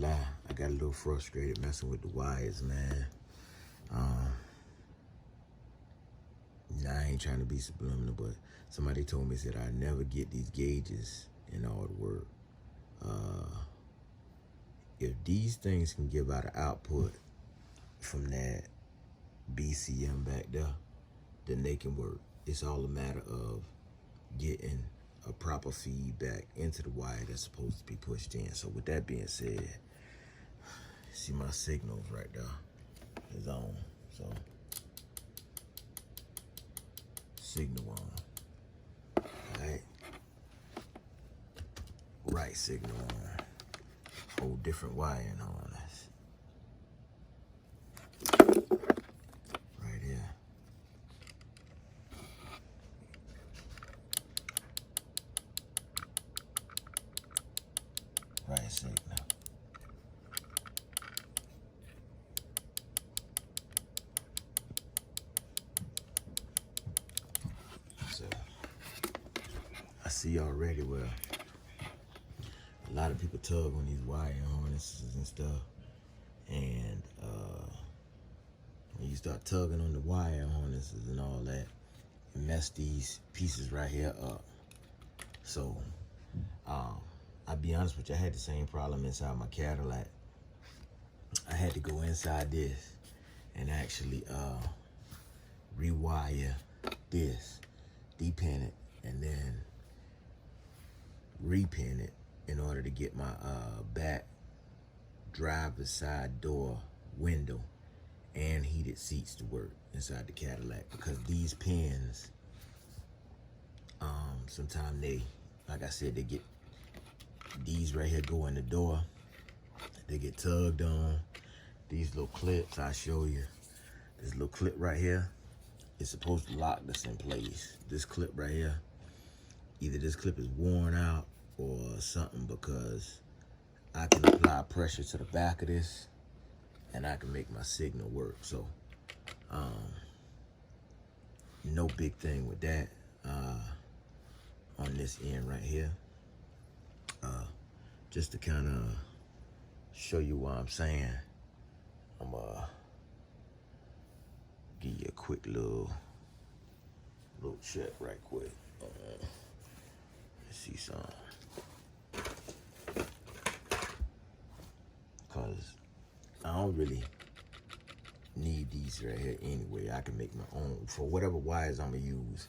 lie, I got a little frustrated messing with the wires, man. Now, I ain't trying to be subliminal, but somebody told me, said I never get these gauges in all the work. If these things can give out an output from that BCM back there, then they can work. It's all a matter of getting a proper feedback into the wire that's supposed to be pushed in. So with that being said, see my signals right there is on. So signal on. Alright. Right signal on. Whole different wiring on this. Right here. Right signal. So I see already where a lot of people tug on these wire harnesses and stuff, and when you start tugging on the wire harnesses and all that, it mess these pieces right here up. So I'll be honest with you, I had the same problem inside my Cadillac. I had to go inside this and actually rewire this, depin it, and then repin it in order to get my back driver's side door window and heated seats to work inside the Cadillac, because these pins, sometimes they, like I said, they get, these right here go in the door, they get tugged on. These little clips, I'll show you. This little clip right here is supposed to lock this in place. This clip right here, either this clip is worn out or something, because I can apply pressure to the back of this and I can make my signal work. So no big thing with that. On this end right here, just to kind of show you what I'm saying, I'm give you a quick little check right quick. Let's see some. Cause I don't really need these right here anyway. I can make my own. For whatever wires I'm gonna use,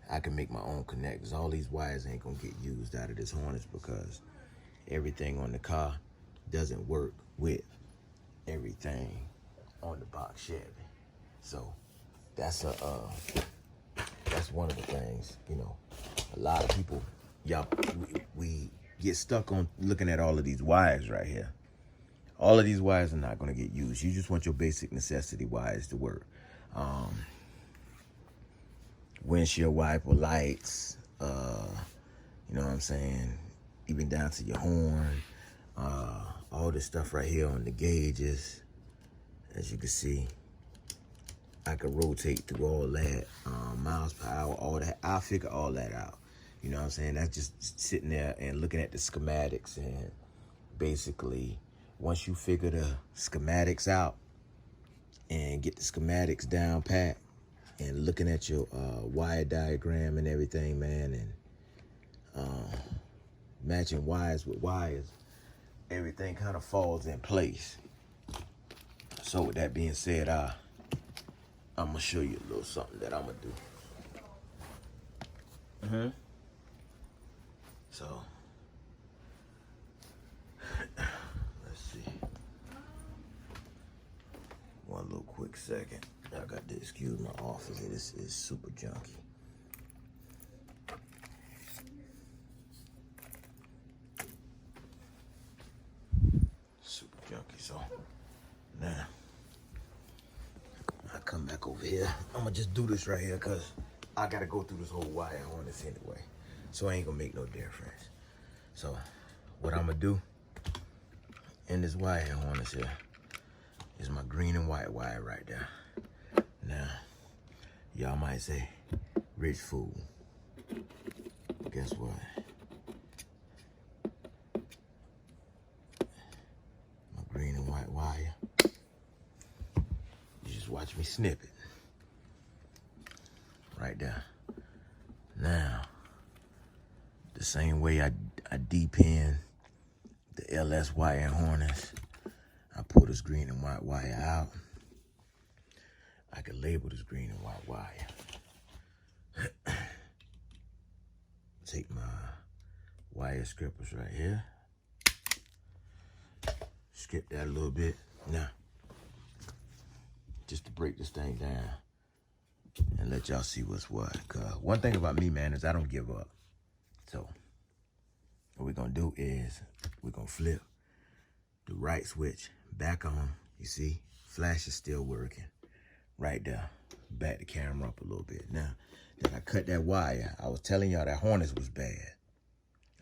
I can make my own connectors. All these wires ain't gonna get used out of this harness because everything on the car doesn't work with everything on the box Chevy. So that's one of the things, you know. A lot of people, we get stuck on looking at all of these wires right here. All of these wires are not going to get used. You just want your basic necessity wires to work. Windshield wiper, lights, you know what I'm saying? Even down to your horn, all this stuff right here on the gauges. As you can see, I can rotate through all that, miles per hour, all that. I'll figure all that out. You know what I'm saying? That's just sitting there and looking at the schematics, and basically, once you figure the schematics out and get the schematics down pat and looking at your wire diagram and everything, man, and matching wires with wires, everything kind of falls in place. So with that being said, I'm gonna show you a little something that I'm gonna do. So let's see. One little quick second. I got to excuse my office. This is super junky. Super junky. So now I come back over here. I'm gonna just do this right here because I gotta go through this whole wire on this anyway. So it ain't gonna make no difference. So what I'm gonna do in this wire harness here is my green and white wire right there. Now, y'all might say, rich fool. Guess what? Watch me snip it. Right there. Now, the same way I depin the LS wire and harness, I pull this green and white wire out. I can label this green and white wire. Take my wire strippers right here. Strip that a little bit. Now, just to break this thing down and let y'all see what's what. Cause one thing about me, man, is I don't give up. So what we're gonna do is we're gonna flip the right switch back on. You see, flash is still working. Right there. Back the camera up a little bit. Now, then I cut that wire. I was telling y'all that harness was bad.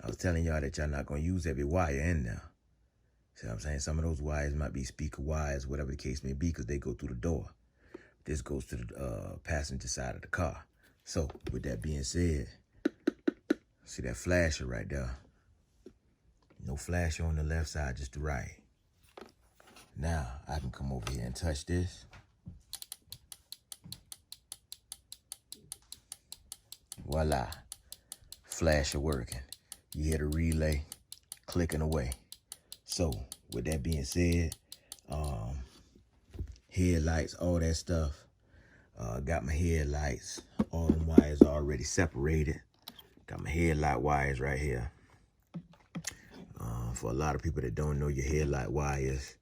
I was telling y'all that y'all not gonna use every wire in there. See what I'm saying? Some of those wires might be speaker wires, whatever the case may be, because they go through the door. This goes to the passenger side of the car. So, with that being said, see that flasher right there? No flasher on the left side, just the right. Now, I can come over here and touch this. Voila. Flasher working. You hear the relay clicking away. So, with that being said, headlights, all that stuff. Got my headlights. All them wires already separated. Got my headlight wires right here. For a lot of people that don't know your headlight wires,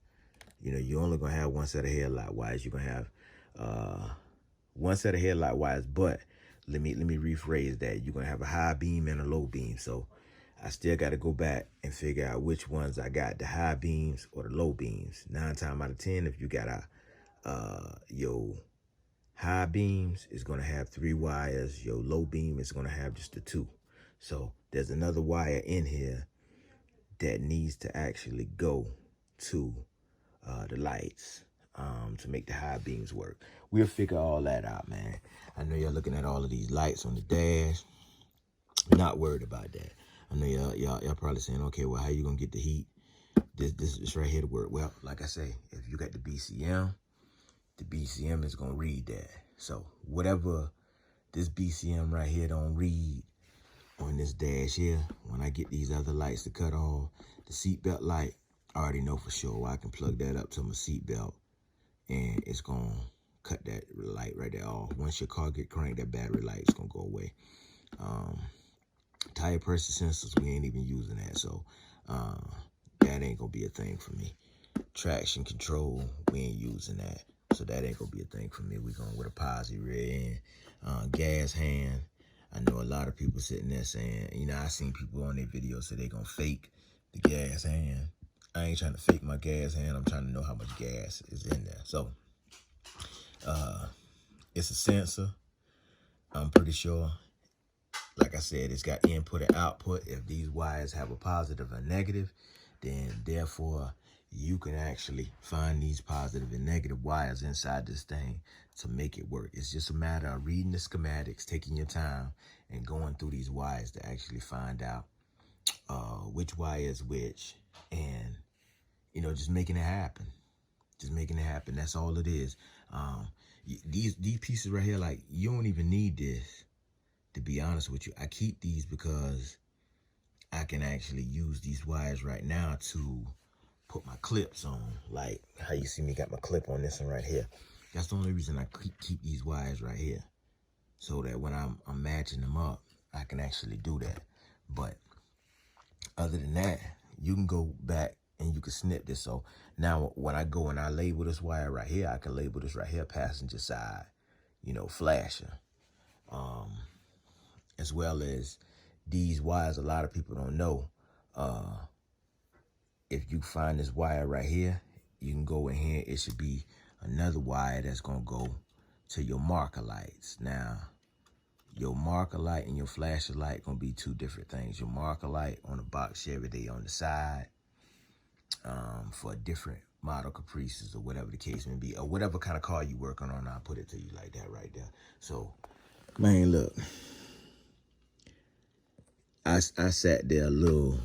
you know, you're only going to have one set of headlight wires. You're going to have one set of headlight wires, but let me rephrase that. You're going to have a high beam and a low beam. So I still got to go back and figure out which ones I got, the high beams or the low beams. 9 times out of 10, if you got your high beams, is going to have 3 wires. Your low beam is going to have just the 2. So there's another wire in here that needs to actually go to the lights to make the high beams work. We'll figure all that out, man. I know y'all looking at all of these lights on the dash. Not worried about that. I know y'all probably saying, okay, well, how you gonna get the heat? This right here to work. Well, like I say, if you got the BCM is gonna read that. So whatever this BCM right here don't read on this dash here, when I get these other lights to cut off, the seatbelt light, I already know for sure. I can plug that up to my seatbelt and it's gonna cut that light right there off. Once your car get cranked, that battery light is gonna go away. Tire pressure sensors, we ain't even using that, so that ain't gonna be a thing for me. Traction control, we ain't using that, so that ain't gonna be a thing for me. We going with a positive rear end. Gas hand, I know a lot of people sitting there saying, you know, I seen people on their videos say they gonna fake the gas hand. I ain't trying to fake my gas hand. I'm trying to know how much gas is in there. So it's a sensor, I'm pretty sure. Like I said, it's got input and output. If these wires have a positive and negative, then therefore you can actually find these positive and negative wires inside this thing to make it work. It's just a matter of reading the schematics, taking your time, and going through these wires to actually find out which wire is which, and, you know, just making it happen. Just making it happen. That's all it is. These pieces right here, like, you don't even need this. To be honest with you, I keep these because I can actually use these wires right now to put my clips on. Like how you see me got my clip on this one right here. That's the only reason I keep these wires right here. So that when I'm matching them up, I can actually do that. But other than that, you can go back and you can snip this. So now when I go and I label this wire right here, I can label this right here, passenger side, you know, flasher. As well as these wires, a lot of people don't know. If you find this wire right here, you can go in here. It should be another wire that's going to go to your marker lights. Now, your marker light and your flasher light going to be 2 different things. Your marker light on the box Chevy, they on the side for a different model Caprices or whatever the case may be, or whatever kind of car you working on. I'll put it to you like that right there. So, man, look. I sat there a little,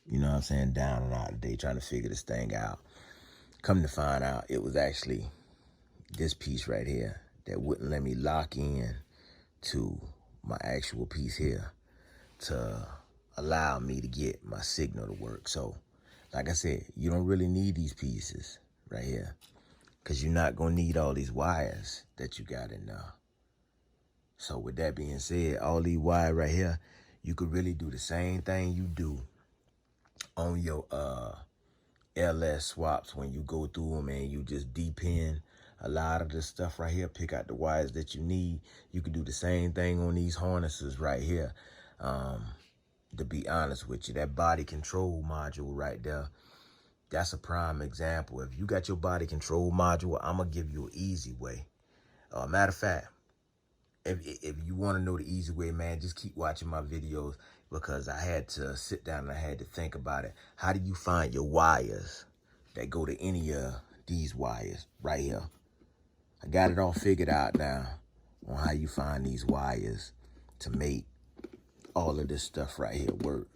you know what I'm saying, down and out today trying to figure this thing out. Come to find out, it was actually this piece right here that wouldn't let me lock in to my actual piece here to allow me to get my signal to work. So, like I said, you don't really need these pieces right here because you're not going to need all these wires that you got in there. So with that being said, all these wires right here, you could really do the same thing you do on your LS swaps when you go through them and you just depend a lot of this stuff right here, pick out the wires that you need. You can do the same thing on these harnesses right here. To be honest with you, that body control module right there, that's a prime example. If you got your body control module, I'm going to give you an easy way. Matter of fact, if you want to know the easy way, man, just keep watching my videos because I had to sit down and I had to think about it. How do you find your wires that go to any of these wires right here? I got it all figured out now on how you find these wires to make all of this stuff right here work.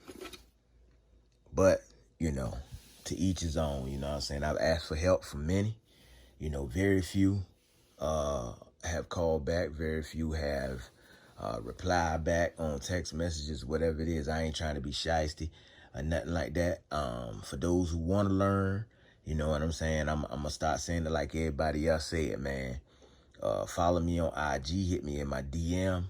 But, you know, to each his own, you know what I'm saying? I've asked for help from many, you know, very few have called back, very few have replied back on text messages, whatever it is. I ain't trying to be shysty or nothing like that. For those who want to learn, you know what I'm saying? I'm going to start saying it like everybody else said, man. Follow me on IG, hit me in my DM.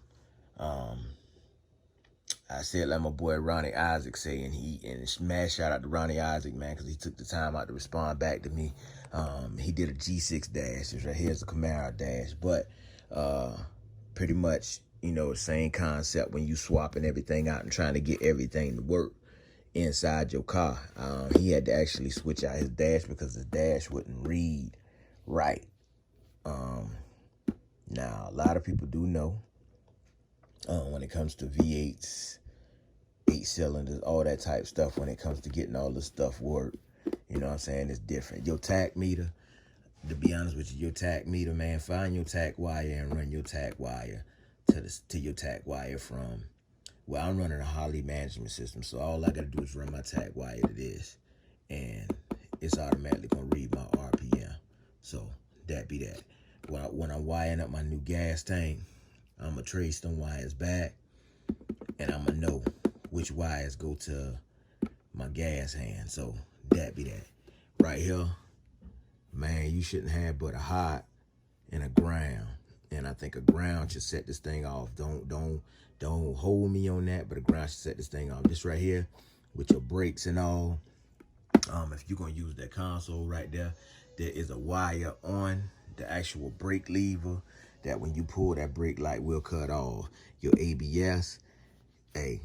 I said like my boy Ronnie Isaac say, and smash shout out to Ronnie Isaac, man, because he took the time out to respond back to me. He did a G6 dash. It's right here's a Camaro dash, but pretty much, you know, the same concept when you swapping everything out and trying to get everything to work inside your car. He had to actually switch out his dash because his dash wouldn't read right. Now, a lot of people do know when it comes to V8s, 8 cylinders, all that type stuff, when it comes to getting all this stuff work, you know what I'm saying, it's different. Your tack meter, to be honest with you, your tack meter, man, find your tack wire and run your tack wire to your tack wire from, well, I'm running a Holley management system, so all I got to do is run my tack wire to this, and it's automatically going to read my RPM. So that be that. When I'm wiring up my new gas tank, I'm going to trace them wires back, and I'm going to know which wires go to my gas hand. So that be that. Right here, man, you shouldn't have but a hot and a ground. And I think a ground should set this thing off. Don't hold me on that, but a ground should set this thing off. This right here, with your brakes and all, if you're going to use that console right there, there is a wire on the actual brake lever that when you pull that brake light will cut off. Your ABS, hey,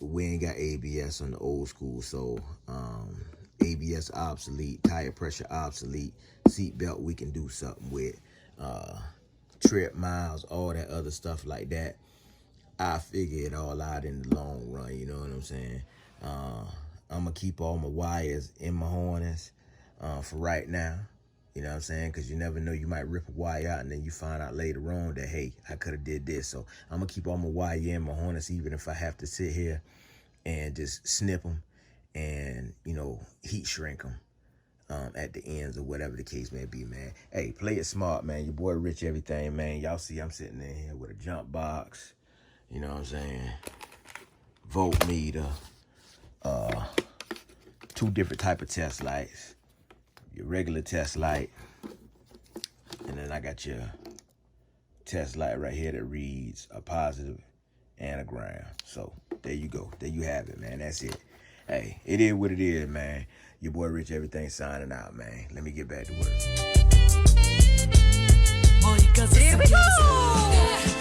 we ain't got ABS on the old school, so ABS obsolete, tire pressure obsolete, seat belt we can do something with, trip miles, all that other stuff like that. I figure it all out in the long run, you know what I'm saying? I'm gonna keep all my wires in my harness for right now. You know what I'm saying? Because you never know, you might rip a wire out and then you find out later on that, hey, I could have did this. So I'm going to keep all my wire in my harness, even if I have to sit here and just snip them and, you know, heat shrink them at the ends or whatever the case may be, man. Hey, play it smart, man. Your boy Rich Everything, man. Y'all see I'm sitting in here with a jump box. You know what I'm saying? Voltmeter. 2 different type of test lights. Your regular test light, and then I got your test light right here that reads a positive and a ground. So there you go. There you have it, man. That's it. Hey, it is what it is, man. Your boy Rich Everything signing out, man. Let me get back to work. Here we go.